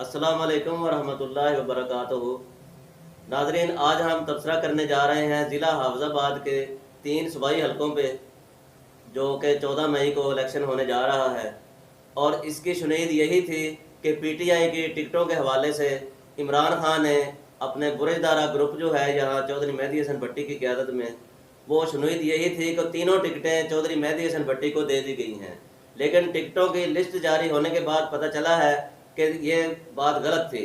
अस्सलाम वालेकुम वरहमतुल्लाहि वबरकातुहू। नाजरीन, आज हम तबसरा करने जा रहे हैं ज़िला हाफिज़ाबाद के 3 सूबाई हलकों पे, जो कि 14 मई को इलेक्शन होने जा रहा है। और इसकी शुनीद यही थी कि पीटीआई की टिकटों के हवाले से इमरान खान ने अपने बुरेदारा ग्रुप जो है यहाँ चौधरी मेहदी हसन भट्टी की क़यादत में, वो शुनीद यही थी कि तीनों टिकटें चौधरी मेहदी हसन भट्टी को दे दी गई हैं। लेकिन टिकटों की लिस्ट जारी होने के बाद पता चला है कि ये बात गलत थी,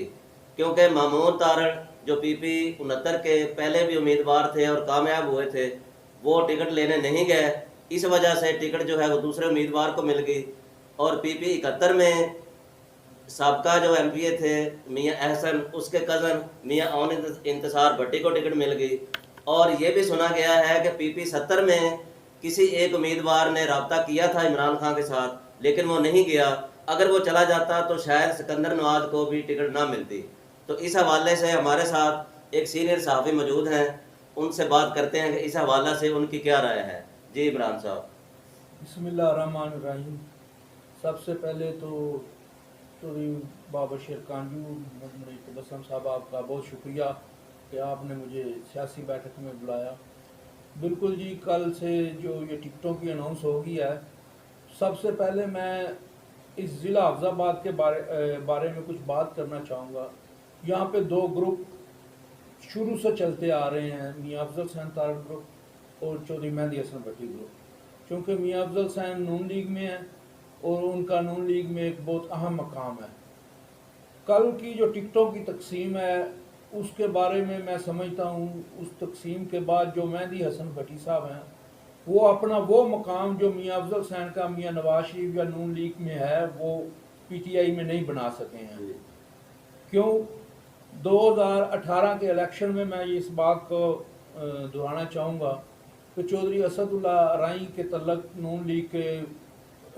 क्योंकि मामून तारड़ जो पीपी 69 के पहले भी उम्मीदवार थे और कामयाब हुए थे, वो टिकट लेने नहीं गए। इस वजह से टिकट जो है वो दूसरे उम्मीदवार को मिल गई। और पीपी 71 में साबका जो एमपीए थे मियां अहसन, उसके कज़न मियां औन इंतसार भट्टी को टिकट मिल गई। और ये भी सुना गया है कि पीपी 70 में किसी एक उम्मीदवार ने रब्ता किया था इमरान खान के साथ, लेकिन वो नहीं गया। अगर वो चला जाता तो शायद सिकंदर नवाज को भी टिकट ना मिलती। तो इस हवाले से हमारे साथ एक सीनियर सहाफ़ी मौजूद हैं, उनसे बात करते हैं कि इस हवाले से उनकी क्या राय है। जी इमरान साहब। बिस्मिल्लाहिर्रहमानिर्रहीम। सबसे पहले तो चौधरी बाबर शेर कांजू मोहम्मद तबस्सुम साहब, आपका बहुत शुक्रिया कि आपने मुझे सियासी बैठक में बुलाया। बिल्कुल जी, कल से जो ये टिकटों की अनाउंस हो गई है, सबसे पहले मैं इस ज़िला हाफिज़ाबाद के बारे में कुछ बात करना चाहूँगा। यहाँ पे दो ग्रुप शुरू से चलते आ रहे हैं, मियां अफजल सैन तारड़ ग्रुप और चौधरी मेहदी हसन भट्टी ग्रुप। क्योंकि मियां अफजल सैन नून लीग में है और उनका नून लीग में एक बहुत अहम मकाम है। कल की जो टिकटों की तकसीम है उसके बारे में मैं समझता हूँ, उस तकसीम के बाद जो मेहदी हसन भट्टी साहब हैं, वो अपना वो मकाम जो मियां अफजल सैन का मियां नवाज शरीफ या नून लीग में है, वो पीटीआई में नहीं बना सके हैं। क्यों? 2018 के इलेक्शन में मैं इस बात को दोहराना चाहूँगा कि चौधरी असदुल्ला राई के तल्लक नून लीग के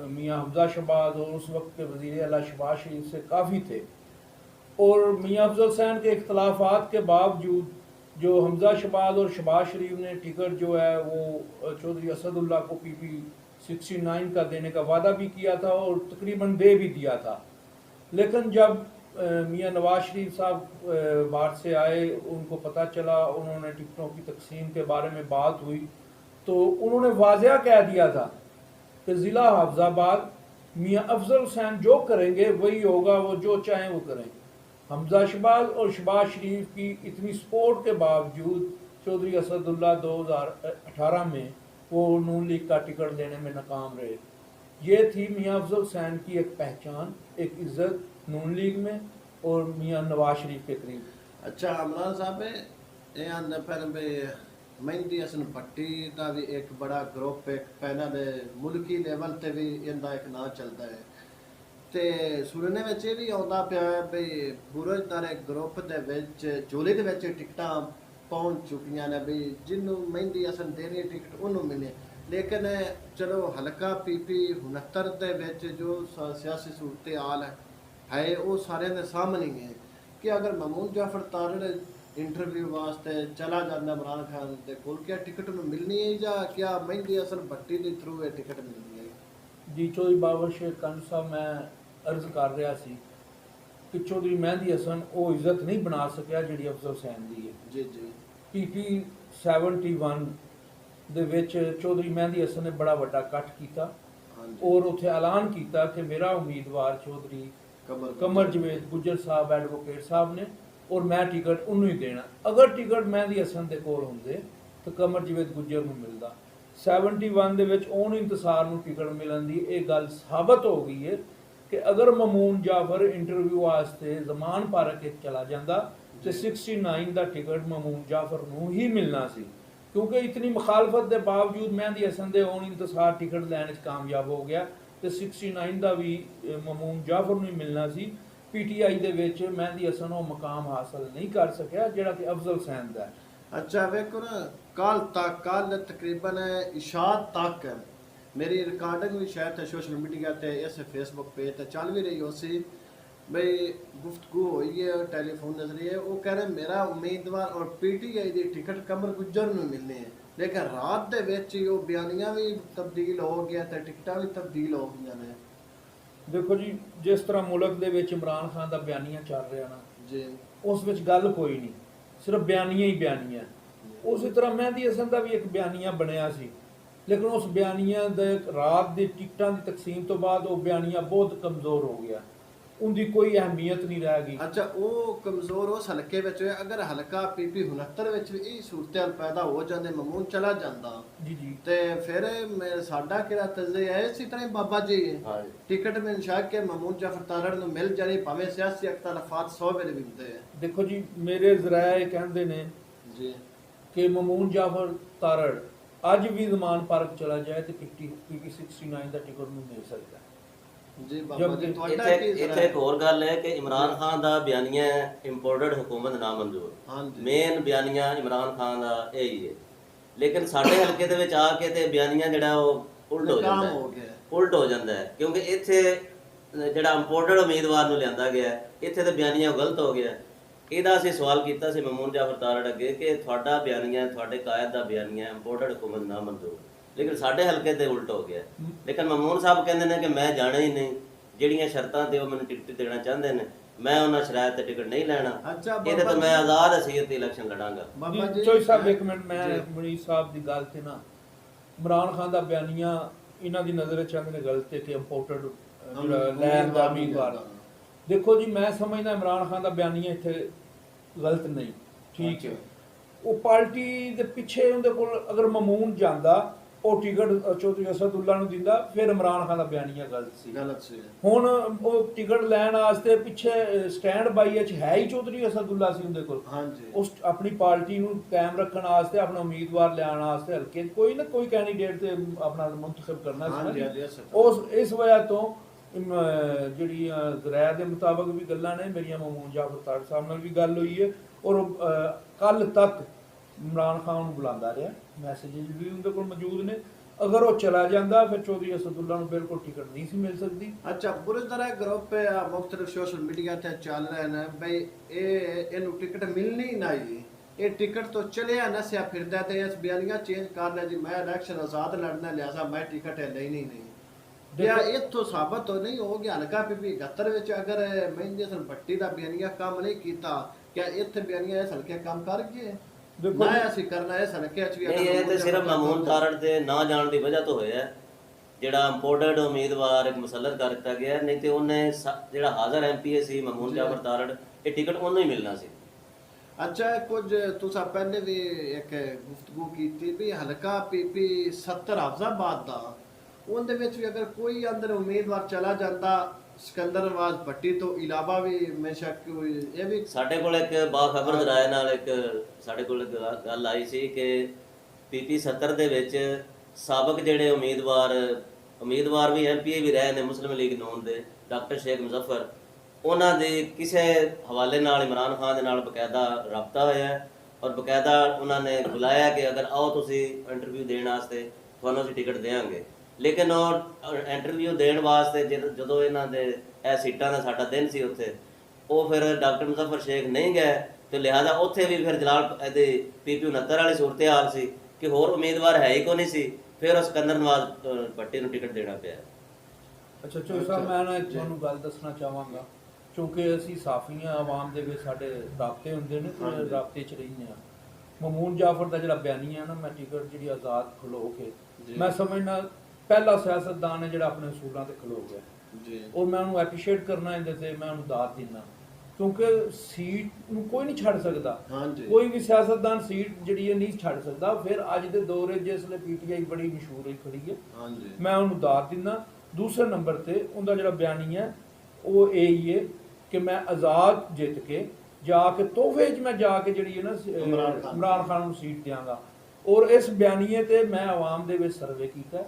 मियां हमजा शहबाज और उस वक्त के वज़ीर आला शहबाज शरीफ से काफ़ी थे। और मियां अफजल सैन के इख्तलाफात के बावजूद जो हमजा शहबाज और शहबाज शरीफ ने टिकट जो है वो चौधरी असदुल्ला को पीपी 69 का देने का वादा भी किया था और तकरीबन दे भी दिया था। लेकिन जब मियां नवाज शरीफ साहब बाहर से आए, उनको पता चला, उन्होंने टिकटों की तकसीम के बारे में बात हुई, तो उन्होंने वाज़ेह कह दिया था कि ज़िला हाफिज़ाबाद मियां अफजल हुसैन जो करेंगे वही होगा, वो जो चाहें वो करें। हमजा शहबाज और शहबाज शरीफ की इतनी सपोर्ट के बावजूद चौधरी असदुल्ला 2018 में वो नून लीग का टिकट लेने में नाकाम रहे। ये थी मियां अफजल हुसैन की एक पहचान, एक इज्जत नून लीग में और मियां नवाज शरीफ के करीब। अच्छा इमरान साहब, ये आंदा फिर भी मेहदी हसन भट्टी का भी एक बड़ा ग्रुप एक पहला दे मुल्की लेवल ते भी इंदा एक नाम चलता है। ते सुनने में ये भी आਉਂਦਾ ਪਿਆ ਹੈ ਵੀ ਬੁਰਜਦਾਰ ਗਰੁੱਪ ਦੇ ਵਿੱਚ ਝੋਲੇ ਦੇ ਵਿੱਚ ਟਿਕਟਾਂ ਪਹੁੰਚ ਚੁੱਕੀਆਂ ਨੇ ਵੀ ਜਿਹਨੂੰ ਮਹਿੰਦੀ ਹਸਨ ਦੇਣੀ ਟਿਕਟ ਉਹਨੂੰ ਮਿਲੇ। लेकिन चलो हल्का पीपी 69 ਦੇ ਵਿੱਚ जो सियासी सूरत हाल है वो सारे के सामने है कि अगर मामून जाफर तारड़ इंटरव्यू वास्ते चला जाता इमरान खान के कोल, क्या टिकट में मिलनी है या क्या मेहदी हसन भट्टी के थ्रू ये टिकट मिलनी है? जी चौधरी बाबर शेर कांजू साहब, मैं अर्ज कर रहा सी कि चौधरी मेहदी हसन वो इज्जत नहीं बना सकिया जी अफजल हुसैन दी है। जी जी। पीपी 71 ਦੇ ਵਿੱਚ ਚੌਧਰੀ ਮਹਿੰਦੀ ਹਸਨ ਨੇ ਬੜਾ ਵੱਡਾ ਇਕੱਠ ਕੀਤਾ ਔਰ ਉੱਥੇ ਐਲਾਨ ਕੀਤਾ ਕਿ ਮੇਰਾ ਉਮੀਦਵਾਰ ਚੌਧਰੀ ਕਮਰ ਜਵੇਦ ਗੁੱਜਰ ਸਾਹਿਬ ਐਡਵੋਕੇਟ ਸਾਹਿਬ ਨੇ ਔਰ ਮੈਂ ਟਿਕਟ ਉਹਨੂੰ ਹੀ ਦੇਣਾ। ਅਗਰ ਟਿਕਟ ਮਹਿੰਦੀ ਹਸਨ ਦੇ ਕੋਲ ਹੁੰਦੇ ਤਾਂ ਕਮਰ ਜਵੇਦ ਗੁੱਜਰ ਨੂੰ ਮਿਲਦਾ। 71 ਦੇ ਵਿੱਚ ਔਨ ਇੰਤਸਾਰ ਨੂੰ ਟਿਕਟ ਮਿਲਣ ਦੀ ਇਹ ਗੱਲ ਸਾਬਤ ਹੋ ਗਈ ਹੈ ਕਿ ਅਗਰ ਮਾਮੂਨ ਜਾਫਰ ਇੰਟਰਵਿਊ ਵਾਸਤੇ ਜ਼ਮਾਨ ਭਰ ਕੇ ਚਲਾ ਜਾਂਦਾ ਤੇ 69 ਦਾ ਟਿਕਟ ਮਾਮੂਨ ਜਾਫਰ ਨੂੰ ਹੀ ਮਿਲਣਾ ਸੀ। क्योंकि इतनी मुखालफत के बावजूद मेहदी हसन के ऑन इंतसार टिकट लैन कामयाब हो गया तो 69 का भी मामून जाफर नहीं मिलना सी। पीटीआई दे विच मेहदी हसन वो मकाम हासिल नहीं कर सकिया जिहड़ा कि अफजल हुसैन दा है। अच्छा वेखो ना, कल तकरीबन इशात तक मेरी रिकॉर्डिंग भी शायद सोशल मीडिया ते इस फेसबुक पेज ते चल भी रही हो सी भाई गुफ्तगू हुई है टेलीफोन नजरिए। वो कह रहे मेरा उम्मीदवार और पीटीआई की टिकट कमर गुज्जर में मिलनी है, लेकिन रात के वो बयानियां भी तब्दील हो गया तो टिकटा भी तब्दील हो गई ने। ਦੇਖੋ ਜੀ, ਜਿਸ ਤਰ੍ਹਾਂ ਮੁਲਕ ਦੇ ਵਿੱਚ ਇਮਰਾਨ ਖਾਨ ਦਾ ਬਿਆਨੀਆ ਚੱਲ ਰਿਹਾ ਨਾ, ਜੀ ਉਸ ਵਿੱਚ ਗੱਲ ਕੋਈ ਨਹੀਂ, ਸਿਰਫ ਬਿਆਨੀਆਂ ਹੀ ਬਿਆਨੀਆਂ। ਉਸੇ ਤਰ੍ਹਾਂ ਮਹਿੰਦੀ ਹਸਨ ਦਾ ਵੀ ਇੱਕ ਬਿਆਨੀਆ ਬਣਿਆ ਸੀ, ਲੇਕਿਨ ਉਸ ਬਿਆਨੀਆ ਦੇ ਰਾਤ ਦੀ ਟਿਕਟਾਂ ਦੀ ਤਕਸੀਮ ਤੋਂ ਬਾਅਦ ਉਹ ਬਿਆਨੀਆ ਬਹੁਤ ਕਮਜ਼ੋਰ ਹੋ ਗਿਆ, ਉਹਦੀ ਕੋਈ ਅਹਿਮੀਅਤ ਨਹੀਂ ਰਹਿ ਗਈ। ਅੱਛਾ, ਉਹ ਕਮਜ਼ੋਰ ਉਸ ਹਲਕੇ ਵਿੱਚ ਹੋਇਆ। ਅਗਰ ਹਲਕਾ ਪੀਪੀ 69 ਵਿੱਚ ਵੀ ਇਹ ਸੂਰਤਾਂ ਪੈਦਾ ਹੋ ਜਾਂਦੇ, ਮਮੂਨ ਚਲਾ ਜਾਂਦਾ, ਜੀ ਜੀ। ਤੇ ਫਿਰ ਸਾਡਾ ਕਿਹੜਾ ਤਜਜ਼ੀਆ ਹੈ ਇਸੇ ਤਰ੍ਹਾਂ ਹੀ ਬਾਬਾ ਜੀ हाँ जी ਟਿਕਟ ਮਿਲ ਸ਼ੱਕ ਕੇ ਮਮੂਨ ਜਾਫਰ ਤਾਰੜ ਨੂੰ ਮਿਲ ਜਾਣੀ, ਭਾਵੇਂ ਸਿਆਸੀ ਅਖਤਲਾਫਾਤ 100 ਵੇਲੇ ਵੀ ਹੁੰਦੇ ਆ। ਦੇਖੋ ਜੀ, ਮੇਰੇ ਜ਼ਰਾਇਆ ਇਹ ਕਹਿੰਦੇ ਨੇ ਜੀ ਕਿ ਮਮੂਨ ਜਾਫਰ ਤਾਰੜ ਅੱਜ ਵੀ ਜ਼ਮਾਨ ਪਾਰਕ ਚਲਾ ਜਾਏ ਤੇ ਪੀਪੀ 69 ਦਾ ਟਿਕਟ ਨੂੰ ਮਿਲ ਸਕਦਾ ਹੈ। ਜੀ ਬਾਬਾ ਜੀ, ਤੁਹਾਡਾ ਇੱਥੇ ਕੀ ਇੱਥੇ ਇੱਕ ਹੋਰ ਗੱਲ ਹੈ ਕਿ ਇਮਰਾਨ ਖਾਨ ਦਾ ਬਿਆਨੀਆ ਇੰਪੋਰਟਡ ਹੁਕੂਮਤ ਨਾਮਨਜ਼ੂਰ, ਹਾਂਜੀ ਮੇਨ ਬਿਆਨੀਆ ਇਮਰਾਨ ਖਾਨ ਦਾ ਇਹ ਹੀ ਹੈ। ਲੇਕਿਨ ਸਾਡੇ ਹਲਕੇ ਦੇ ਵਿੱਚ ਆ ਕੇ ਤੇ ਬਿਆਨੀਆ ਜਿਹੜਾ ਉਹ ਉਲਟ ਹੋ ਨਾਕਾਮ ਜਾਂਦਾ ਹੋ ਹੈ, ਗਿਆ। ਉਲਟ ਹੋ ਜਾਂਦਾ ਹੈ, ਕਿਉਂਕਿ ਇੱਥੇ ਜਿਹੜਾ ਇੰਪੋਰਟਡ ਉਮੀਦਵਾਰ ਨੂੰ ਲਿਆਂਦਾ ਗਿਆ ਹੈ, ਇੱਥੇ ਤੇ ਬਿਆਨੀਆ ਗਲਤ ਹੋ ਗਿਆ। ਇਹਦਾ ਅਸੀਂ ਸਵਾਲ ਕੀਤਾ ਸੀ ਮਮੂਨ ਜਾਫਰ ਤਾਰੜ ਅੱਗੇ ਕਿ ਤੁਹਾਡਾ ਬਿਆਨੀਆ, ਤੁਹਾਡੇ ਕਾਇਦ ਦਾ ਬਿਆਨੀਆ ਇੰਪੋਰਟਡ ਹੁਕੂਮਤ ਨਾਮਨਜ਼ੂਰ, ਲੇਕਿਨ ਸਾਡੇ ਹਲਕੇ ਤੇ ਉਲਟ ਹੋ ਗਿਆ। ਲੇਕਿਨ ਮਮੂਨ ਸਾਹਿਬ ਕਹਿੰਦੇ ਨੇ ਕਿ ਮੈਂ ਜਾਣਾ ਹੀ ਨਹੀਂ, ਜਿਹੜੀਆਂ ਸ਼ਰਤਾਂ ਤੇ ਉਹ ਮੈਨੂੰ ਟਿਕਟ ਦੇਣਾ ਚਾਹੁੰਦੇ ਨੇ, ਮੈਂ ਉਹਨਾਂ ਸ਼ਰਾਇਤ ਤੇ ਟਿਕਟ ਨਹੀਂ ਲੈਣਾ, ਅੱਛਾ ਇਹਦੇ ਬਾਬਾ ਤੋਂ ਮੈਂ ਆਜ਼ਾਦ ਹਸੀਅਤ ਤੇ ਇਲੈਕਸ਼ਨ ਲੜਾਂਗਾ। ਬਾਬਾ ਜੀ ਚੋਈ ਸਾਹਿਬ ਇੱਕ ਮਿੰਟ, ਮੈਂ ਜੀ। ਮਨੀਸ਼ ਸਾਹਿਬ ਦੀ ਗੱਲ ਤੇ ਨਾ, ਇਮਰਾਨ ਖਾਨ ਦਾ ਬਿਆਨੀਆ ਇਹਨਾਂ ਦੀ ਨਜ਼ਰ ਚ ਆਉਂਦੇ ਨੇ ਗਲਤ ਹੈ ਕਿ ਇੰਪੋਰਟਡ ਜਿਹੜਾ ਲੈਣ ਦਾ ਉਮੀਦਵਾਰ। ਦੇਖੋ ਜੀ, ਮੈਂ ਸਮਝਦਾ ਇਮਰਾਨ ਖਾਨ ਦਾ ਬਿਆਨੀਆ ਇੱਥੇ ਗਲਤ ਨਹੀਂ, ਠੀਕ ਹੈ। ਉਹ ਪਾਰਟੀ ਦੇ ਪਿੱਛੇ ਉਹਦੇ ਕੋਲ ਅਗਰ ਮਮੂਨ ਜਾਂਦਾ, ਉਹ ਟਿਕਟ ਚੌਧਰੀ ਅਸਦੁੱਲਾ ਨੂੰ ਦਿੰਦਾ, ਫਿਰ ਇਮਰਾਨ ਖਾਨ ਦਾ ਬਿਆਨੀਆ ਗਲਤ ਸੀ। ਗਲਤ ਸੀ। ਹੁਣ ਉਹ ਟਿਕਟ ਲੈਣ ਵਾਸਤੇ ਪਿੱਛੇ ਸਟੈਂਡ ਬਾਈ ਚ ਹੈ ਹੀ ਚੌਧਰੀ ਅਸਦੁੱਲਾ ਸੀ ਉਹਦੇ ਕੋਲ। ਹਾਂਜੀ ਉਸ ਆਪਣੀ ਪਾਰਟੀ ਨੂੰ ਕਾਇਮ ਰੱਖਣ ਵਾਸਤੇ, ਆਪਣਾ ਉਮੀਦਵਾਰ ਲਿਆਉਣ ਵਾਸਤੇ ਹਲਕੇ 'ਚ ਕੋਈ ਨਾ ਕੋਈ ਕੈਂਡੀਡੇਟ ਤੇ ਆਪਣਾ ਮੁੰਤਖਬ ਕਰਨਾ ਸੀ ਹਾਂਜੀ ਨਾ ਹਾਂਜੀ ਜੀ। ਇਸ ਉਸ ਇਸ ਵਜ੍ਹਾ ਤੋਂ ਜਿਹੜੀ ਜ਼ਰਾਇਆ ਦੇ ਮੁਤਾਬਕ ਵੀ ਗੱਲਾਂ ਨੇ, ਮੇਰੀਆਂ ਮਮੂਨ ਜਾਫਰ ਤਾਰੜ ਸਾਹਿਬ ਨਾਲ ਵੀ ਗੱਲ ਹੋਈ ਹੈ, ਔਰ ਕੱਲ ਤੱਕ ਇਮਰਾਨ ਖਾਨ ਨੂੰ ਬੁਲਾਉਂਦਾ ਰਿਹਾ, ਮੈਸੇजेस ਵੀ ਉਹਦੇ ਕੋਲ ਮੌਜੂਦ ਨੇ। ਅਗਰ ਉਹ ਚਲਾ ਜਾਂਦਾ ਫਿਰ ਚੌਧਰੀ ਅਸਦੁੱਲਾ ਨੂੰ ਬਿਲਕੁਲ ਟਿਕਟ ਨਹੀਂ ਸੀ ਮਿਲ ਸਕਦੀ। ਅੱਛਾ, ਬੁਰੀ ਤਰ੍ਹਾਂ ਗਰੁੱਪ ਮੁxtਲਿਫ ਸੋਸ਼ਲ ਮੀਡੀਆ ਤੇ ਚੱਲ ਰਹੇ ਨੇ ਬਈ ਇਹਨੂੰ ਟਿਕਟ ਮਿਲਣੀ ਨਹੀਂ, ਇਹ ਟਿਕਟ ਤੋਂ ਚਲਿਆ ਨਸਿਆ ਫਿਰਦਾ ਤੇ ਇਸ ਬਿਆਨੀਆਂ ਚੇਂਜ ਕਰ ਲਿਆ ਜੀ, ਮੈਂ ਇਲੈਕਸ਼ਨ ਆਜ਼ਾਦ ਲੜਨਾ, ਲਿਆਸਾ ਮੈਂ ਟਿਕਟ ਹੈ ਲੈਣੀ ਨਹੀਂ। ਜਾਂ ਇੱਥੋਂ ਸਾਬਤ ਹੋ ਨਹੀਂ ਹੋ ਗਿਆ ਹਲਕਾ ਪੀਪੀ 71 ਵਿੱਚ ਅਗਰ ਮਹਿੰਦੀ ਹਸਨ ਭੱਟੀ ਦਾ ਬਿਆਨੀਆ ਕੰਮ ਨਹੀਂ ਕੀਤਾ, ਕਿਆ ਇੱਥੇ ਬਿਆਨੀਆ ਇਸ ਹਲਕੇ ਕੰਮ ਕਰ ਗਏ? ਦੇਖੋ ਨਾ ਅਸੀਂ ਕਰਨਾ ਇਸ ਹਲਕੇ ਚ ਵੀ। ਨਹੀਂ, ਇਹ ਤੇ ਸਿਰਫ ਮਮੂਨ ਤਾਰੜ ਦੇ ਨਾ ਜਾਣ ਦੀ ਵਜ੍ਹਾ ਤੋਂ ਹੋਇਆ ਹੈ, ਜਿਹੜਾ ਇੰਪੋਰਟਡ ਉਮੀਦਵਾਰ ਇੱਕ ਮੁਸੱਲਤ ਕਰ ਦਿੱਤਾ ਗਿਆ, ਨਹੀਂ ਤੇ ਉਹਨੇ ਜਿਹੜਾ ਹਾਜ਼ਰ ਐਮਪੀਏ ਸੀ ਮਮੂਨ ਜਾਫਰ ਤਾਰੜ, ਇਹ ਟਿਕਟ ਉਹਨੂੰ ਹੀ ਮਿਲਣਾ ਸੀ। ਅੱਛਾ, ਕੁਝ ਤੁਸੀਂ ਪਹਿਲੇ ਵੀ ਇੱਕ ਗੁਫ਼ਤਗੂ ਕੀਤੀ ਵੀ ਹਲਕਾ ਪੀਪੀ 70 ਹਾਫਜ਼ਾਬਾਦ ਦਾ, ਉਹਦੇ ਵਿੱਚ ਵੀ ਅਗਰ ਕੋਈ ਅੰਦਰ ਉਮੀਦਵਾਰ ਚਲਾ ਜਾਂਦਾ ਸਿਕੰਦਰ ਨਵਾਜ਼ ਭੱਟੀ ਤੋਂ ਇਲਾਵਾ ਵੀ ਮੈਂ ਸ਼ੱਕ ਇਹ ਵੀ ਸਾਡੇ ਕੋਲ ਇੱਕ ਬਾਖਬਰ ਜ਼ਰਾਇਆ ਨਾਲ ਇੱਕ ਸਾਡੇ ਕੋਲ ਗੱਲ ਆਈ ਸੀ ਕਿ ਪੀਪੀ 70 ਦੇ ਵਿੱਚ ਸਾਬਕ ਜਿਹੜੇ ਉਮੀਦਵਾਰ ਵੀ ਐਮਪੀਏ ਵੀ ਰਹੇ ਨੇ ਮੁਸਲਿਮ ਲੀਗ ਨੂਨ ਦੇ, ਡਾਕਟਰ ਸ਼ੇਖ ਮੁਜ਼ੱਫਰ, ਉਹਨਾਂ ਦੇ ਕਿਸੇ ਹਵਾਲੇ ਨਾਲ ਇਮਰਾਨ ਖਾਨ ਦੇ ਨਾਲ ਬਕਾਇਦਾ ਰਾਬਤਾ ਹੋਇਆ ਹੈ, ਔਰ ਬਕਾਇਦਾ ਉਹਨਾਂ ਨੇ ਬੁਲਾਇਆ ਕਿ ਅਗਰ ਆਓ ਤੁਸੀਂ ਇੰਟਰਵਿਊ ਦੇਣ ਵਾਸਤੇ, ਤੁਹਾਨੂੰ ਅਸੀਂ ਟਿਕਟ ਦੇਵਾਂਗੇ। ਲੇਕਿਨ ਉਹ ਇੰਟਰਵਿਊ ਦੇਣ ਵਾਸਤੇ ਜਦੋਂ ਇਹਨਾਂ ਦੇ ਇਹ ਸੀਟਾਂ ਦਾ ਸਾਡਾ ਦਿਨ ਸੀ ਉੱਥੇ, ਉਹ ਫਿਰ ਡਾਕਟਰ ਮੁਜ਼ੱਫਰ ਸ਼ੇਖ ਨਹੀਂ ਗਏ, ਤੇ ਲਿਹਾਜ਼ਾ ਉੱਥੇ ਵੀ ਫਿਰ ਜਲਾਲ ਇਹਦੇ ਪੀਪੀ 69 ਵਾਲੀ ਸੂਰਤ ਹਾਲ ਸੀ ਕਿ ਹੋਰ ਉਮੀਦਵਾਰ ਹੈ ਹੀ ਕੋਈ ਨਹੀਂ ਸੀ, ਫਿਰ ਉਸ ਸਿਕੰਦਰ ਨਵਾਜ਼ ਭੱਟੀ ਨੂੰ ਟਿਕਟ ਦੇਣਾ ਪਿਆ। ਅੱਛਾ ਚੋਈ ਸਾਹਿਬ, ਮੈਂ ਨਾ ਤੁਹਾਨੂੰ ਗੱਲ ਦੱਸਣਾ ਚਾਹਾਂਗਾ, ਕਿਉਂਕਿ ਅਸੀਂ ਸਾਫੀਆਂ ਆਵਾਮ ਦੇ ਵਿੱਚ ਸਾਡੇ ਰਾਬਤੇ ਹੁੰਦੇ ਨੇ, ਤੇ ਰਾਬਤੇ 'ਚ ਰਹਿੰਦੇ ਹਾਂ। ਮਮੂਨ ਜਾਫਰ ਦਾ ਜਿਹੜਾ ਬਿਆਨੀਆ ਨਾ, ਮੈਂ ਟਿਕਟ ਜਿਹੜੀ ਆਜ਼ਾਦ ਖਲੋ ਕੇ, ਮੈਂ ਸਮਝਣਾ ਪਹਿਲਾ ਸਿਆਸਤਦਾਨ ਹੈ ਜਿਹੜਾ ਆਪਣੇ ਅਸੂਲਾਂ ਤੇ ਖਲੋ ਗਿਆ ਜੀ, ਔਰ ਮੈਂ ਉਹਨੂੰ ਐਪਰੀਸ਼ੀਏਟ ਕਰਨਾ ਇਹਦੇ ਤੇ, ਮੈਂ ਉਹਨੂੰ ਦਾਤ ਦਿੰਦਾ, ਕਿਉਂਕਿ ਸੀਟ ਨੂੰ ਕੋਈ ਨਹੀਂ ਛੱਡ ਸਕਦਾ। ਹਾਂਜੀ ਕੋਈ ਵੀ ਸਿਆਸਤਦਾਨ ਸੀਟ ਜਿਹੜੀ ਹੈ ਨਹੀਂ ਛੱਡ ਸਕਦਾ। ਫਿਰ ਅੱਜ ਦੇ ਦੌਰ ਵਿੱਚ ਜਿਸ ਵੇਲੇ ਪੀਟੀਆਈ ਬੜੀ ਮਸ਼ਹੂਰ ਹੋਈ ਖੜੀ ਹੈ, ਹਾਂਜੀ ਮੈਂ ਉਹਨੂੰ ਦਾਤ ਦਿੰਦਾ। ਦੂਸਰੇ ਨੰਬਰ ਤੇ ਉਹਦਾ ਜਿਹੜਾ ਬਿਆਨੀ ਹੈ ਉਹ ਇਹ ਹੀ ਹੈ ਕਿ ਮੈਂ ਆਜ਼ਾਦ ਜਿੱਤ ਕੇ ਜਾ ਕੇ ਤੋਹਫੇ 'ਚ ਮੈਂ ਜਾ ਕੇ ਜਿਹੜੀ ਹੈ ਨਾ ਇਮਰਾਨ ਖਾਨ ਨੂੰ ਸੀਟ ਦਿਆਂਗਾ। ਔਰ ਇਸ ਬਿਆਨੀਏ ਤੇ ਮੈਂ ਆਵਾਮ ਦੇ ਵਿੱਚ ਸਰਵੇ ਕੀਤਾ,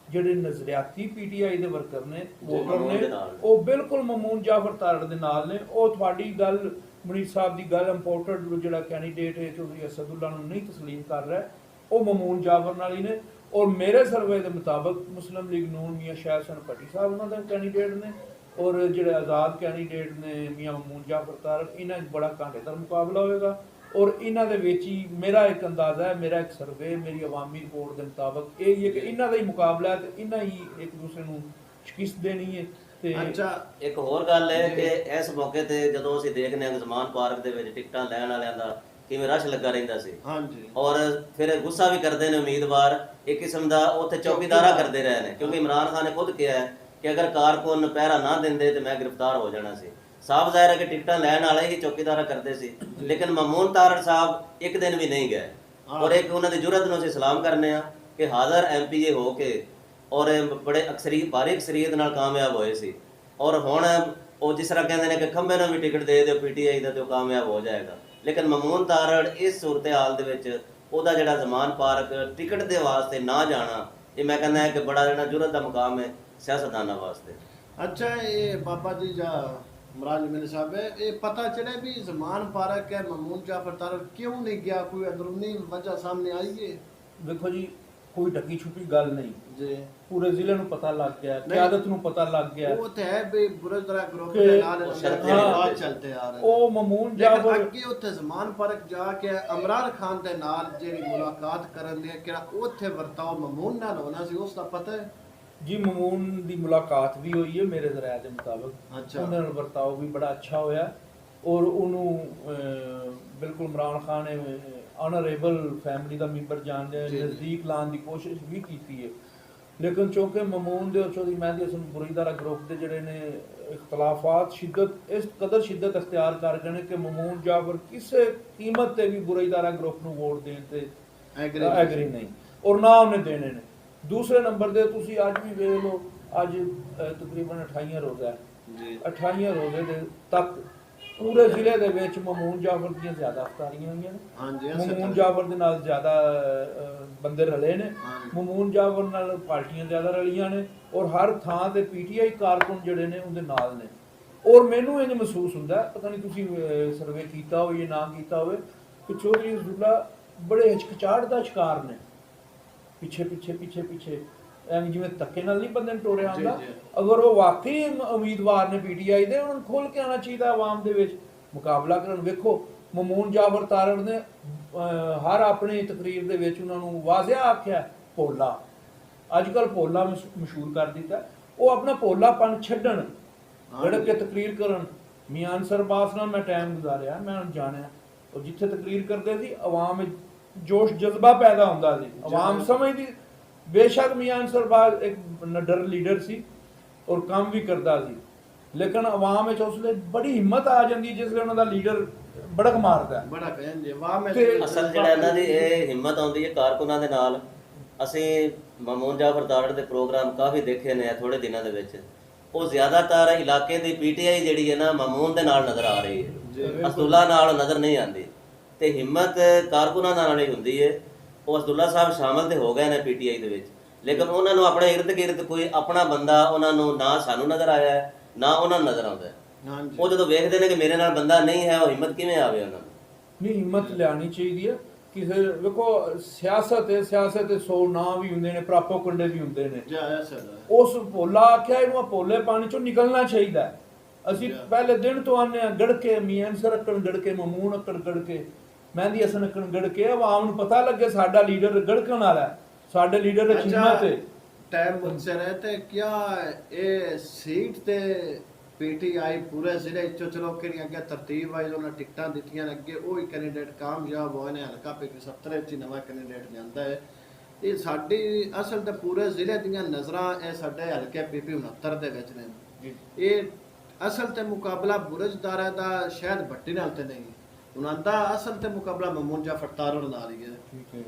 ਜਿਹੜੇ ਨਜ਼ਰਿਆਤੀ ਪੀਟੀਆਈ ਦੇ ਵਰਕਰ ਨੇ, ਵੋਟਰ ਨੇ, ਉਹ ਬਿਲਕੁਲ ਮਮੂਨ ਜਾਫਰ ਤਾਰੜ ਦੇ ਨਾਲ ਨੇ। ਉਹ ਤੁਹਾਡੀ ਗੱਲ, ਮਨੀਸ਼ ਸਾਹਿਬ ਦੀ ਗੱਲ, ਇੰਪੋਰਟਡ ਜਿਹੜਾ ਕੈਂਡੀਡੇਟ ਹੈ ਚੌਧਰੀ ਅਸਦੁੱਲਾ ਨੂੰ ਨਹੀਂ ਤਸਲੀਮ ਕਰ ਰਿਹਾ, ਉਹ ਮਮੂਨ ਜਾਫਰ ਨਾਲ ਹੀ ਨੇ। ਔਰ ਮੇਰੇ ਸਰਵੇ ਦੇ ਮੁਤਾਬਕ ਮੁਸਲਿਮ ਲੀਗ ਨੂਨ ਮੀਆਂ ਸ਼ਾਹ ਹਸਨ ਭੱਟੀ ਸਾਹਿਬ ਉਹਨਾਂ ਦੇ ਕੈਂਡੀਡੇਟ ਨੇ, ਔਰ ਜਿਹੜੇ ਆਜ਼ਾਦ ਕੈਂਡੀਡੇਟ ਨੇ ਮੀਆਂ ਮਮੂਨ ਜਾਫਰ ਤਾਰੜ, ਇਹਨਾਂ 'ਚ ਬੜਾ ਘਾਟੇਦਾਰ ਮੁਕਾਬਲਾ ਹੋਏਗਾ। ਔਰ ਇਹਨਾਂ ਦੇ ਵਿੱਚ ਹੀ ਮੇਰਾ ਇੱਕ ਅੰਦਾਜ਼ਾ ਹੈ, ਮੇਰਾ ਇੱਕ ਸਰਵੇ, ਮੇਰੀ ਅਵਾਮੀ ਰਿਪੋਰਟ ਦੇ ਮੁਤਾਬਕ ਇਹ ਹੀ ਹੈ ਕਿ ਇਹਨਾਂ ਦਾ ਹੀ ਮੁਕਾਬਲਾ ਹੈ, ਤੇ ਇਹਨਾਂ ਹੀ ਇੱਕ ਦੂਸਰੇ ਨੂੰ ਸ਼ਿਕਸਤ ਦੇਣੀ ਹੈ। ਤੇ ਅੱਛਾ ਇੱਕ ਹੋਰ ਗੱਲ ਹੈ ਜੀ। ਕਿ ਇਸ ਮੌਕੇ ਤੇ ਜਦੋਂ ਅਸੀਂ ਦੇਖਦੇ ਹਾਂ ਜ਼ਮਾਨ ਪਾਰਕ ਦੇ ਵਿੱਚ ਟਿਕਟਾਂ ਲੈਣ ਵਾਲਿਆਂ ਦਾ ਕਿਵੇਂ ਰਸ਼ ਲੱਗਾ ਰਹਿੰਦਾ ਸੀ, ਹਾਂਜੀ ਔਰ ਫਿਰ ਗੁੱਸਾ ਵੀ ਕਰਦੇ ਨੇ ਉਮੀਦਵਾਰ, ਇੱਕ ਕਿਸਮ ਦਾ ਉੱਥੇ ਚੌਕੀਦਾਰਾ ਕਰਦੇ ਰਹੇ ਨੇ, ਕਿਉਂਕਿ ਇਮਰਾਨ ਖਾਨ ਨੇ ਖੁਦ ਕਿਹਾ ਹੈ ਕਿ ਅਗਰ ਕਾਰਕੁਨ ਪਹਿਰਾ ਨਾ ਦਿੰਦੇ ਤੇ ਮੈਂ ਗ੍ਰਿਫਤਾਰ ਹੋ ਜਾਣਾ ਸੀ। ਸਾਫ਼ ਜ਼ਾਹਿਰ ਹੈ ਕਿ ਟਿਕਟਾਂ ਲੈਣ ਵਾਲੇ ਹੀ ਚੌਕੀਦਾਰਾ ਕਰਦੇ ਸੀ, ਲੇਕਿਨ ਮਮੂਨ ਤਾਰੜ ਸਾਹਿਬ ਇੱਕ ਦਿਨ ਵੀ ਨਹੀਂ ਗਏ। ਔਰ ਇੱਕ ਉਹਨਾਂ ਦੀ ਜੁਰਤ ਨੂੰ ਅਸੀਂ ਸਲਾਮ ਕਰਨੇ ਆ ਕਿ ਹਾਜ਼ਰ ਐਮਪੀਏ ਹੋ ਕੇ ਔਰ ਬੜੇ ਭਾਰੀ ਅਕਸਰੀਅਤ ਨਾਲ ਕਾਮਯਾਬ ਹੋਏ ਸੀ। ਔਰ ਹੁਣ ਉਹ ਜਿਸ ਤਰ੍ਹਾਂ ਕਹਿੰਦੇ ਨੇ ਕਿ ਖੰਬੇ ਨੂੰ ਵੀ ਟਿਕਟ ਦੇ ਦਿਓ ਪੀਟੀਆਈ ਦਾ ਤੇ ਉਹ ਕਾਮਯਾਬ ਹੋ ਜਾਏਗਾ, ਲੇਕਿਨ ਮਮੂਨ ਤਾਰੜ ਇਸ ਸੂਰਤ ਹਾਲ ਦੇ ਵਿੱਚ ਉਹਦਾ ਜਿਹੜਾ ਜ਼ਮਾਨ ਪਾਰਕ ਟਿਕਟ ਦੇ ਵਾਸਤੇ ਨਾ ਜਾਣਾ, ਇਹ ਮੈਂ ਕਹਿੰਦਾ ਕਿ ਬੜਾ ਜਿਹੜਾ ਜੁਰਤ ਦਾ ਮੁਕਾਮ ਹੈ ਸਿਆਸਤਦਾਨਾਂ ਵਾਸਤੇ। ਅੱਛਾ ਇਹ ਬਾਬਾ ਜੀ ਜਾਂ ਮਰਾਜ ਮਿਲ ਸਾਹਿਬ ਇਹ ਪਤਾ ਚਲੇ ਵੀ ਜ਼ਮਾਨ ਪਾਰਕ ਹੈ ਮਮੂਨ ਜਾਫਰ ਤਾਰੜ ਕਿਉਂ ਨਹੀਂ ਗਿਆ, ਕੋਈ ਅੰਦਰੂਨੀ ਵਜ੍ਹਾ ਸਾਹਮਣੇ आई है? ਦੇਖੋ ਜੀ ਕੋਈ ਢੱਕੀ ਛੁਪੀ ਗੱਲ ਨਹੀਂ, ਜੀ ਪੂਰੇ ਜ਼ਿਲ੍ਹੇ ਨੂੰ ਪਤਾ ਲੱਗ ਗਿਆ, ਨਹੀਂ। ਕਿਆਦਤ ਨੂੰ ਪਤਾ ਲੱਗ ਗਿਆ। ਉਹ ਤੇ ਹੈ ਵੀ ਬੁਰਜਦਰਾ ਗਰੁੱਪ ਕਿ ਦੇ ਨਾਲ ਉਹ ਸ਼ਰਤ ਬਾਤ ਚਲਤੇ ਆ ਰਹੇ ਉਹ ਮਮੂਨ ਲੇਕਿਨ ਜਾਫਰ ਅੱਗੇ ਉੱਥੇ ਜ਼ਮਾਨ ਪਾਰਕ ਜਾ ਕੇ ਇਮਰਾਨ ਖਾਨ ਦੇ ਨਾਲ ਜਿਹੜੀ ਮੁਲਾਕਾਤ ਕਰਨ ਦੀ ਕਿਹੜਾ ਉੱਥੇ ਵਰਤਾਓ ਮਮੂਨ ਨਾਲ ਹੋਣਾ ਸੀ, ਉਸ ਦਾ ਪਤਾ ਹੈ? ਜੀ ਮਮੂਨ ਦੀ ਮੁਲਾਕਾਤ ਵੀ ਹੋਈ ਹੈ ਮੇਰੇ ਜ਼ਰਾਇਤ ਦੇ ਮੁਤਾਬਕ। ਅੱਛਾ। ਉਹਨਾਂ ਨਾਲ ਵਰਤਾਓ ਵੀ ਬੜਾ ਅੱਛਾ ਹੋਇਆ ਔਰ ਉਹਨੂੰ ਬਿਲਕੁਲ ਇਮਰਾਨ ਖਾਨ ਨੇ ਆਨਰੇਬਲ ਫੈਮਿਲੀ ਦਾ ਮੈਂਬਰ ਜਾਣਦੇ ਜੀ। ਨਜ਼ਦੀਕ ਲਾਉਣ ਦੀ ਕੋਸ਼ਿਸ਼ ਵੀ ਕੀਤੀ ਹੈ, ਲੇਕਿਨ ਚੂੰਕਿ ਮਮੂਨ ਦੇ ਚੌਧਰੀ ਮਹਿੰਦੀ ਹਸਨ ਬੁਰੀਦਾਰਾ ਗਰੁੱਪ ਦੇ ਜਿਹੜੇ ਨੇ ਇਖਤਲਾਫਾਤ ਸ਼ਿੱਦਤ ਇਸ ਕਦਰ ਸ਼ਿੱਦਤ ਅਖਤਿਆਰ ਕਰ ਗਏ ਨੇ ਕਿ ਮਮੂਨ ਜਾਫਰ ਕਿਸੇ ਕੀਮਤ ਤੇ ਵੀ ਬੁਰੀਦਾਰਾ ਗਰੁੱਪ ਨੂੰ ਵੋਟ ਦੇਣ ਤੇ ਐਗਰੀ ਨਹੀਂ ਔਰ ਨਾ ਉਹਨੇ ਦੇਣੇ ਨੇ। ਦੂਸਰੇ ਨੰਬਰ ਦੇ ਤੁਸੀਂ ਅੱਜ ਵੀ ਵੇਖ ਲਓ, ਅੱਜ ਤਕਰੀਬਨ 28 ਰੋਜ਼ਾ ਹੈ ਜੀ 28 ਰੋਜ਼ੇ ਦੇ ਤੱਕ ਪੂਰੇ ਜ਼ਿਲ੍ਹੇ ਦੇ ਵਿੱਚ ਮਮੂਨ ਜਾਫਰ ਦੀਆਂ ਜ਼ਿਆਦਾ ਅਫਤਾਰੀਆਂ ਹੋਈਆਂ ਨੇ, ਹਾਂਜੀ ਮਮੂਨ ਜਾਫਰ ਦੇ ਨਾਲ ਜ਼ਿਆਦਾ ਬੰਦੇ ਰਲੇ ਨੇ, ਹਾਂਜੀ। ਮਮੂਨ ਜਾਫਰ ਨਾਲ ਪਾਰਟੀਆਂ ਜ਼ਿਆਦਾ ਰਲੀਆਂ ਨੇ ਔਰ ਹਰ ਥਾਂ ਤੇ ਪੀਟੀਆਈ ਕਾਰਕੁਨ ਜਿਹੜੇ ਨੇ ਉਹਦੇ ਨਾਲ ਨੇ। ਔਰ ਮੈਨੂੰ ਇੰਜ ਮਹਿਸੂਸ ਹੁੰਦਾ, ਪਤਾ ਨਹੀਂ ਤੁਸੀਂ ਸਰਵੇ ਕੀਤਾ ਹੋਵੇ ਜਾਂ ਨਾ ਕੀਤਾ ਹੋਵੇ, ਕਿ ਚੌਧਰੀ ਅਬਦੁੱਲਾ ਬੜੇ ਹਿਚਕਚਾਹਟ ਦਾ ਸ਼ਿਕਾਰ ਨੇ, ਪਿੱਛੇ ਐਵੇਂ ਜਿਵੇਂ ਧੱਕੇ ਨਾਲ ਨਹੀਂ ਬੰਦੇ ਨੂੰ ਟੋਰਿਆ ਹੁੰਦਾ। ਜੀ, ਜੀ। ਅਗਰ ਉਹ ਵਾਕਈ ਉਮੀਦਵਾਰ ਨੇ ਪੀਟੀਆਈ ਦੇ, ਉਹਨਾਂ ਨੂੰ ਖੁੱਲ ਕੇ ਆਉਣਾ ਚਾਹੀਦਾ ਆਵਾਮ ਦੇ ਵਿੱਚ ਮੁਕਾਬਲਾ ਕਰਨ। ਵੇਖੋ ਮਮੂਨ ਜਾਫਰ ਤਾਰੜ ਨੇ ਹਰ ਆਪਣੀ ਤਕਰੀਰ ਦੇ ਵਿੱਚ ਉਹਨਾਂ ਨੂੰ ਵਾਜ਼ਿਆ ਆਖਿਆ ਭੋਲਾ, ਅੱਜ ਕੱਲ੍ਹ ਭੋਲਾ ਮਸ਼ਹੂਰ ਕਰ ਦਿੱਤਾ। ਉਹ ਆਪਣਾ ਭੋਲਾਪਨ ਛੱਡਣ, ਗੜਕ ਕੇ ਤਕਰੀਰ ਕਰਨ। ਮੀਆਂ ਅਨਸਰ ਅਬਾਸ ਨਾਲ ਮੈਂ ਟਾਈਮ ਗੁਜ਼ਾਰਿਆ, ਮੈਂ ਉਹਨੂੰ ਜਾਣਿਆ, ਉਹ ਜਿੱਥੇ ਤਕਰੀਰ ਕਰਦੇ ਸੀ ਆਵਾਮ ਵਿੱਚ ਜੋਸ਼ ਜਜ਼ਬਾ ਪੈਦਾ ਹੁੰਦਾ ਸੀ, ਆਵਾਮ ਸਮਝਦੀ। ਬੇਸ਼ੱਕ ਮੀਆਂ ਅਨਸਰ ਅਬਾਸ ਇੱਕ ਨਡਰ ਲੀਡਰ ਸੀ ਔਰ ਕੰਮ ਵੀ ਕਰਦਾ ਸੀ, ਲੇਕਿਨ ਆਵਾਮ ਵਿੱਚ ਉਸ ਵੇਲੇ ਬੜੀ ਹਿੰਮਤ ਆ ਜਾਂਦੀ ਜਿਸ ਵੇਲੇ ਉਹਨਾਂ ਦਾ ਲੀਡਰ ਬੜਕ ਮਾਰਦਾ। ਬੜਾ ਕਹਿੰਦੇ ਵਾਹ ਮੈਂ ਅਸਲ ਜਿਹੜਾ ਇਹਨਾਂ ਦੀ ਇਹ ਹਿੰਮਤ ਆਉਂਦੀ ਹੈ ਕਾਰਕੁਨਾਂ ਦੇ ਨਾਲ। ਅਸੀਂ ਮਮੂਨ ਜਾਫਰ ਤਾਰੜ ਦੇ ਪ੍ਰੋਗਰਾਮ ਕਾਫੀ ਦੇਖੇ ਨੇ ਥੋੜੇ ਦਿਨਾਂ ਦੇ ਵਿੱਚ, ਉਹ ਜ਼ਿਆਦਾਤਰ ਇਲਾਕੇ ਦੀ ਪੀਟੀਆਈ ਜਿਹੜੀ ਹੈ ਨਾ ਮਮੂਨ ਦੇ ਨਾਲ ਨਜ਼ਰ ਆ ਰਹੀ ਹੈ, ਅਸਦੁੱਲਾ ਨਾਲ ਨਜ਼ਰ ਨਹੀਂ ਆਉਂਦੀ। ਤੇ ਹਿੰਮਤ ਕਾਰਕੁਨਾਂ ਨਾਲ ਹੀ ਹੁੰਦੀ ਹੈ। ਉਹ ਅਸਦੁੱਲਾ ਸਾਹਿਬ ਸ਼ਾਮਲ ਤੇ ਹੋ ਗਏ ਨੇ ਪੀਟੀਆਈ ਦੇ ਵਿੱਚ, ਲੇਕਿਨ ਉਹਨਾਂ ਨੂੰ ਆਪਣੇ ਇਰਦ ਗਿਰਦ ਕੋਈ ਆਪਣਾ ਬੰਦਾ ਉਹਨਾਂ ਨੂੰ ਨਾ ਸਾਨੂੰ ਨਜ਼ਰ ਆਇਆ ਹੈ ਨਾ ਉਹਨਾਂ ਨੂੰ ਨਜ਼ਰ ਆਉਂਦਾ ਹੈ। ਹਾਂਜੀ ਉਹ ਜਦੋਂ ਵੇਖਦੇ ਨੇ ਕਿ ਮੇਰੇ ਨਾਲ ਬੰਦਾ ਨਹੀਂ ਹੈ, ਉਹ ਹਿੰਮਤ ਕਿਵੇਂ ਆਵੇ ਉਹਨਾਂ ਨੂੰ? ਨਹੀਂ, ਹਿੰਮਤ ਲਿਆਣੀ ਚਾਹੀਦੀ ਹੈ। ਕਿਸੇ ਵੇਖੋ ਸਿਆਸਤ ਹੈ, ਸਿਆਸਤ ਦੇ 100 ਨਾਂ ਵੀ ਹੁੰਦੇ ਨੇ, ਪ੍ਰਾਪੋਕੰਡੇ ਵੀ ਹੁੰਦੇ ਨੇ। ਉਸ ਭੋਲਾ ਆਖਿਆ ਇਹਨੂੰ ਭੋਲੇ ਪਾਣੀ ਚੋਂ ਨਿਕਲਣਾ ਚਾਹੀਦਾ। ਅਸੀਂ ਪਹਿਲੇ ਦਿਨ ਤੋਂ ਆਨੇ ਆ ਗੜਕੇ ਮੀਆਂ ਅਨਸਰ ਅਕਣ ਗੜਕੇ, ਮਮੂਨ ਅਕਣ ਗੜਕੇ, ਮਹਿੰਦੀ ਹਸਨ ਅਕਣ ਗੜਕੇ, ਆਵਾਮ ਨੂੰ ਪਤਾ ਲੱਗੇ ਸਾਡਾ ਲੀਡਰ ਗੜਕਣ ਵਾਲਾ, ਸਾਡੇ ਲੀਡਰ ਦੀ ਹਿੰਮਤ ਹੈ। टाइम मुझसे रहते क्या ये सीट ते पीटीआई पूरे जिले चलो कि अगे तरतीब वाइज उन्हें टिकटा दित्तियां अगे वही कैंडीडेट कामयाब होए ने हल्का पे 70 च नवा कैंडीडेट लियांदा है। ये साडी असल ते पूरे जिले दियां नज़रां ए साडे हल्के पीपी 69 दे विच ने। ये असल ते मुकाबला बुरजदारा दा शायद भट्टी नाल ते नहीं, उन्हां दा असल ते मुकाबला ममून जाफर तारड़ नाल ही है। ठीक है।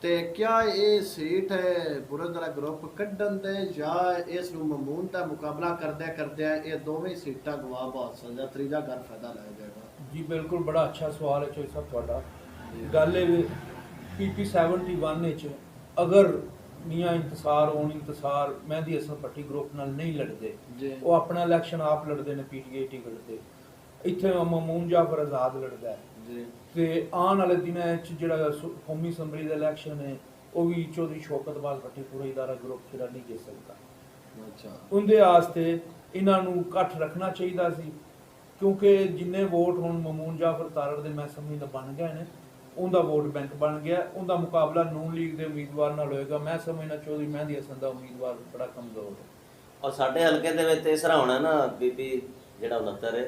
ਤੇ ਕਿਆ ਇਹ ਸੀਟ ਹੈ ਬੁਰਜਦਰਾ ਗਰੁੱਪ ਕੱਢਣ ਦੇ ਜਾਂ ਇਸ ਨੂੰ ਮਮੂਨ ਦਾ ਮੁਕਾਬਲਾ ਕਰਦੇ ਇਹ ਦੋਵੇਂ ਸੀਟਾਂ ਗਵਾ ਬਾਸਲ ਜਾਂ ਤੀਜਾ ਘਰ ਫਾਇਦਾ ਲੈ ਜਾਏਗਾ? ਜੀ ਬਿਲਕੁਲ, ਬੜਾ ਅੱਛਾ ਸਵਾਲ ਹੈ ਚੋਈ ਸਾਹਿਬ ਤੁਹਾਡਾ। ਗੱਲ ਇਹ ਪੀਪੀ 71 ਵਿੱਚ ਅਗਰ ਮੀਆਂ ਇੰਤਸਾਰ ਮਹਿੰਦੀ ਹਸਨ ਭੱਟੀ ਗਰੁੱਪ ਨਾਲ ਨਹੀਂ ਲੜਦੇ, ਉਹ ਆਪਣਾ ਇਲੈਕਸ਼ਨ ਆਪ ਲੜਦੇ ਨੇ ਪੀਟੀਆਈ ਟਿਕਟ ਤੇ, ਇੱਥੇ ਮਮੂਨ ਜਾਫਰ ਆਜ਼ਾਦ ਲੜਦਾ ਹੈ ਜੀ। ਤੇ ਆਉਣ ਵਾਲੇ ਦਿਨਾਂ ਵਿੱਚ ਜਿਹੜਾ ਕੌਮੀ ਅਸੈਂਬਲੀ ਦਾ ਇਲੈਕਸ਼ਨ ਹੈ ਉਹ ਵੀ ਚੌਧਰੀ ਸ਼ੌਕਤ ਬਾਜ਼ ਭੱਟੀ ਪੂਰਾ ਇਦਾਰਾ ਗਰੁੱਪ ਜਿਹੜਾ ਨਹੀਂ ਜਿੱਤ ਸਕਦਾ। ਅੱਛਾ, ਉਹਦੇ ਵਾਸਤੇ ਇਹਨਾਂ ਨੂੰ ਇਕੱਠ ਰੱਖਣਾ ਚਾਹੀਦਾ ਸੀ, ਕਿਉਂਕਿ ਜਿੰਨੇ ਵੋਟ ਹੁਣ ਮਮੂਨ ਜਾਫਰ ਤਾਰੜ ਦੇ ਮੈਂ ਸਮਝਦਾ ਬਣ ਗਏ ਨੇ, ਉਹਦਾ ਵੋਟ ਬੈਂਕ ਬਣ ਗਿਆ, ਉਹਦਾ ਮੁਕਾਬਲਾ ਨੂਨ ਲੀਗ ਦੇ ਉਮੀਦਵਾਰ ਨਾਲ ਹੋਏਗਾ। ਮੈਂ ਸਮਝਦਾ ਚੌਧਰੀ ਮਹਿੰਦੀ ਹਸਨ ਦਾ ਉਮੀਦਵਾਰ ਬੜਾ ਕਮਜ਼ੋਰ ਹੈ। ਔਰ ਸਾਡੇ ਹਲਕੇ ਦੇ ਵਿੱਚ ਤੀਸਰਾ ਹੋਣਾ ਨਾ ਬੀਬੀ ਜਿਹੜਾ 69 ਹੈ,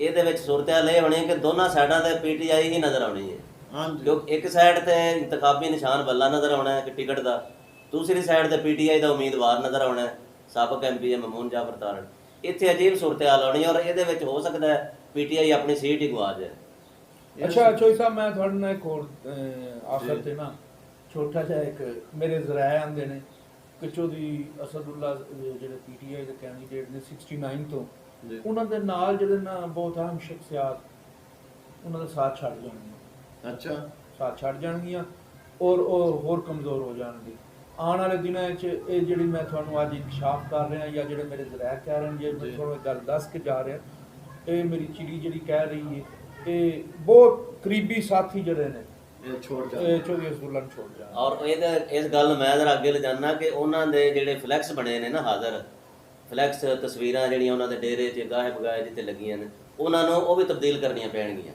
ਇਹਦੇ ਵਿੱਚ ਸੂਰਤ-ਏ-ਹਾਲ ਇਹ ਹੋਣੀ ਕਿ ਦੋਨਾਂ ਸਾਈਡਾਂ ਤੇ ਪੀਟੀਆਈ ਹੀ ਨਜ਼ਰ ਆਉਣੀ ਹੈ। ਹਾਂਜੀ ਕਿਉਂਕਿ ਇੱਕ ਸਾਈਡ ਤੇ ਇੰਤਖਾਬੀ ਨਿਸ਼ਾਨ ਬੱਲਾ ਨਜ਼ਰ ਆਉਣਾ ਹੈ ਕਿ ਟਿਕਟ ਦਾ, ਦੂਸਰੀ ਸਾਈਡ ਤੇ ਪੀਟੀਆਈ ਦਾ ਉਮੀਦਵਾਰ ਨਜ਼ਰ ਆਉਣਾ ਹੈ ਸਾਬਕ ਐਮਪੀ ਮਮੂਨ ਜਾਫਰ ਤਾਰੜ। ਇੱਥੇ ਅਜੀਬ ਸੂਰਤ-ਏ-ਹਾਲ ਆਉਣੀ ਹੈ ਔਰ ਇਹਦੇ ਵਿੱਚ ਹੋ ਸਕਦਾ ਹੈ ਪੀਟੀਆਈ ਆਪਣੀ ਸੀਟ ਹੀ ਗਵਾ ਜਾਏ। ਅੱਛਾ ਚੋਈ ਸਾਹਿਬ, ਮੈਂ ਤੁਹਾਡੇ ਨਾਲ ਇੱਕ ਹੋਰ ਆਖਰ ਤੇ ਨਾ ਛੋਟਾ ਜਿਹਾ ਇੱਕ ਮੇਰੇ ਜ਼ਰਾਏ ਆਂਦੇ ਨੇ ਕਿ ਚੌਧਰੀ ਅਸਦੁੱਲਾ ਜਿਹੜੇ ਪੀਟੀਆਈ ਦੇ ਕੈਂਡੀਡੇਟ ਨੇ 69 ਤੋਂ, ਜੀ ਉਹਨਾਂ ਦੇ ਨਾਲ ਜਿਹੜੇ ਨਾ ਬਹੁਤ ਅਹਿਮ ਸ਼ਖਸੀਅਤ ਉਹਨਾਂ ਦਾ ਸਾਥ ਛੱਡ ਜਾਣਗੀਆਂ, ਅੱਛਾ ਸਾਥ ਛੱਡ ਜਾਣਗੀਆਂ ਔਰ ਉਹ ਹੋਰ ਕਮਜ਼ੋਰ ਹੋ ਜਾਣਗੇ ਆਉਣ ਵਾਲੇ ਦਿਨਾਂ 'ਚ। ਇਹ ਜਿਹੜੀ ਮੈਂ ਤੁਹਾਨੂੰ ਅੱਜ ਇਨਕਸ਼ਾਫ ਕਰ ਰਿਹਾ ਜਾਂ ਜਿਹੜੇ ਮੇਰੇ ਜ਼ਰਾਏ ਕਹਿ ਰਹੇ ਨੇ, ਜੇ ਮੈਂ ਤੁਹਾਨੂੰ ਗੱਲ ਦੱਸ ਕੇ ਜਾ ਰਿਹਾ, ਇਹ ਮੇਰੀ ਚਿੜੀ ਜਿਹੜੀ ਕਹਿ ਰਹੀ ਹੈ, ਇਹ ਬਹੁਤ ਕਰੀਬੀ ਸਾਥੀ ਜਿਹੜੇ ਨੇ ਇਹ ਛੋੜ ਜਾ ਇਹ ਚੌਧਰੀ ਅਸਦੁੱਲਾ ਨੂੰ ਛੋੜ ਜਾਣ। ਔਰ ਇਸ ਗੱਲ ਮੈਂ ਜ਼ਰਾ ਅੱਗੇ ਲਿਜਾਨਾ ਕਿ ਉਹਨਾਂ ਦੇ ਜਿਹੜੇ ਫਲੈਕਸ ਬਣੇ ਨੇ ਨਾ, ਹਾਜ਼ਰ ਫਲੈਕਸ ਤਸਵੀਰਾਂ ਜਿਹੜੀਆਂ ਉਹਨਾਂ ਦੇ ਡੇਰੇ 'ਚ ਗਾਹੇ ਬਗਾਏ ਜਿੱਥੇ ਲੱਗੀਆਂ ਨੇ, ਉਹਨਾਂ ਨੂੰ ਉਹ ਵੀ ਤਬਦੀਲ ਕਰਨੀਆਂ ਪੈਣਗੀਆਂ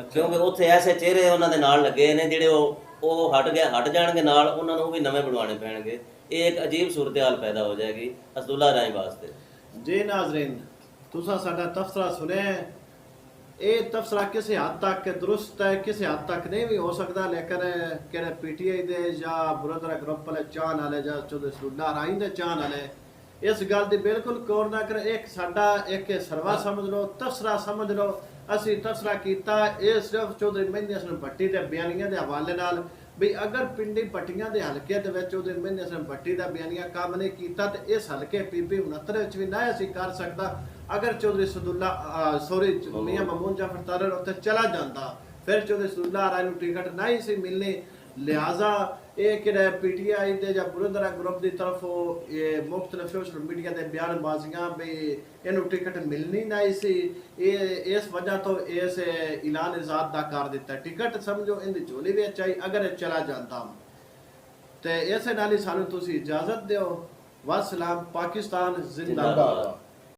ਕਿਉਂਕਿ ਉੱਥੇ ਐਸੇ ਚਿਹਰੇ ਉਹਨਾਂ ਦੇ ਨਾਲ ਲੱਗੇ ਨੇ ਜਿਹੜੇ ਉਹ ਹਟ ਜਾਣਗੇ ਨਾਲ, ਉਹਨਾਂ ਨੂੰ ਉਹ ਵੀ ਨਵੇਂ ਬਣਵਾਉਣੇ ਪੈਣਗੇ। ਇਹ ਇੱਕ ਅਜੀਬ ਸੂਰਤ-ਏ-ਹਾਲ ਪੈਦਾ ਹੋ ਜਾਏਗੀ ਅਸਦੁੱਲਾ ਰਾਏ ਵਾਸਤੇ। ਜੀ ਨਾਜ਼ਰੀਨ, ਤੁਸੀਂ ਸਾਡਾ ਤਬਸਰਾ ਸੁਣਿਆ ਹੈ। ਇਹ ਤਬਸਰਾ ਕਿਸੇ ਹੱਦ ਤੱਕ ਦਰੁਸਤ ਹੈ, ਕਿਸੇ ਹੱਦ ਤੱਕ ਨਹੀਂ ਵੀ ਹੋ ਸਕਦਾ, ਲੇਕਿਨ ਕਿਹੜੇ ਪੀਟੀਆਈ ਦੇ ਜਾਂ ਬੁਰਦਰਾ ਗਰੁੱਪ ਵਾਲੇ ਚਾਹਣ ਵਾਲੇ ਜਾਂ ਚੌਧਰੀ ਅਸਦੁੱਲਾ ਰਾਈ ਦੇ ਚਾਹਣ ਵਾਲੇ ਇਸ ਗੱਲ ਦੀ ਬਿਲਕੁਲ ਗੌਰ ਨਾ ਕਰੇ। ਇੱਕ ਸਾਡਾ ਇੱਕ ਸਰਵਾ ਸਮਝ ਲਓ, ਤਬਸਰਾ ਸਮਝ ਲਓ। ਅਸੀਂ ਤਬਸਰਾ ਕੀਤਾ ਇਹ ਸਿਰਫ ਚੌਧਰੀ ਮਹਿੰਦੀ ਹਸਨ ਭੱਟੀ ਦੇ ਬਿਆਨੀਆਂ ਦੇ ਹਵਾਲੇ ਨਾਲ ਵੀ ਅਗਰ ਪਿੰਡੀ ਭੱਟੀਆਂ ਦੇ ਹਲਕੇ ਦੇ ਵਿੱਚ ਚੌਧਰੀ ਮਹਿੰਦੀ ਹਸਨ ਭੱਟੀ ਦਾ ਬਿਆਨੀਆਂ ਕੰਮ ਨਹੀਂ ਕੀਤਾ ਤੇ ਇਸ ਹਲਕੇ ਪੀਪੀ 69 ਵਿੱਚ ਵੀ ਨਾ ਅਸੀਂ ਕਰ ਸਕਦਾ। ਅਗਰ ਚੌਧਰੀ ਅਸਦੁੱਲਾ ਮੀਆਂ ਮਮੂਨ ਜਾਫਰ ਤਾਰੜ ਉੱਥੇ ਚਲਾ ਜਾਂਦਾ, ਫਿਰ ਚੌਧਰੀ ਅਸਦੁੱਲਾ ਰਾਏ ਨੂੰ ਟਿਕਟ ਨਹੀਂ ਸੀ ਮਿਲਣੀ। ਲਿਹਾਜ਼ਾ ਇਹ ਕਿਹੜਾ ਪੀਟੀਆਈ ਦੇ ਜਾਂ ਬੁਰਦਰਾ ਗਰੁੱਪ ਦੀ ਤਰਫੋਂ ਇਹ ਮੁਖਤਲਿਫ ਸੋਸ਼ਲ ਮੀਡੀਆ ਦੇ ਬਿਆਨਬਾਜ਼ੀਆਂ ਵੀ ਇਹਨੂੰ ਟਿਕਟ ਮਿਲਣੀ ਨਹੀਂ ਸੀ, ਇਹ ਇਸ ਵਜ੍ਹਾ ਤੋਂ ਇਸ ਐਲਾਨ ਆਜ਼ਾਦ ਦਾ ਕਰ ਦਿੱਤਾ। ਟਿਕਟ ਸਮਝੋ ਇਹਦੀ ਝੋਲੀ ਵਿੱਚ ਆਈ ਅਗਰ ਇਹ ਚਲਾ ਜਾਂਦਾ। ਤੇ ਇਸੇ ਨਾਲ ਹੀ ਸਾਨੂੰ ਤੁਸੀਂ ਇਜਾਜ਼ਤ ਦਿਓ। ਵਸਲਾਮ, ਪਾਕਿਸਤਾਨ ਜ਼ਿੰਦਾਬਾਦ।